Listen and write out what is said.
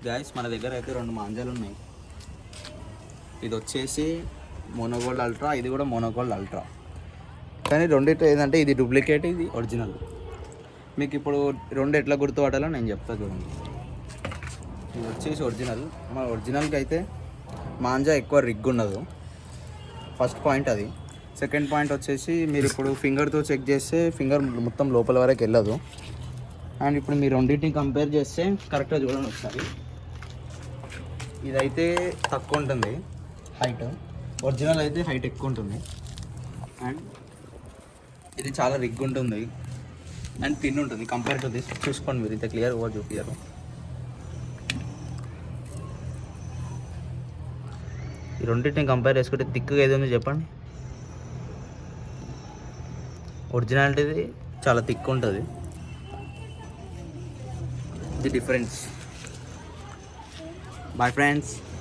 Guys మన దగ్గర అయితే 2 మాంజాలు ఉన్నాయి. ఇది వచ్చేసి మోనోగోల్డ్ అల్ట్రా, ఇది కూడా మోనోగోల్డ్ అల్ట్రా. కానీ రెండిట్లో ఏదంటే ఇది డూప్లికేట్, ఇది ఒరిజినల్. మీకు ఇప్పుడు రెండు ఎట్లా గుర్తుపట్టాలో నేను చెప్తా చూడండి. ఇది వచ్చేసి ఒరిజినల్. మన ఒరిజినల్కి అయితే మాంజా ఎక్కువ రిగ్ ఉండదు, ఫస్ట్ పాయింట్ అది. సెకండ్ పాయింట్ వచ్చేసి మీరు ఇప్పుడు ఫింగర్తో చెక్ చేస్తే ఫింగర్ మొత్తం లోపల వరకు వెళ్ళదు. అండ్ ఇప్పుడు మీరు రెండింటిని కంపేర్ చేస్తే కరెక్ట్గా చూడండి ఒకసారి. ఇదైతే తక్కువ ఉంటుంది హైట్, ఒరిజినల్ అయితే హైట్ ఎక్కువ ఉంటుంది. అండ్ ఇది చాలా రిగ్ ఉంటుంది అండ్ థిన్ ఉంటుంది కంపేర్ టు దిస్. చూసుకోండి మీరు, ఇంత క్లియర్ ఓవర్ చూపించారు. ఈ రెండింటిని కంపేర్ చేసుకుంటే థిక్గా ఏది ఉంది చెప్పండి. ఒరిజినాలిటీది చాలా థిక్ ఉంటుంది, ఇది డిఫరెన్స్. Bye friends.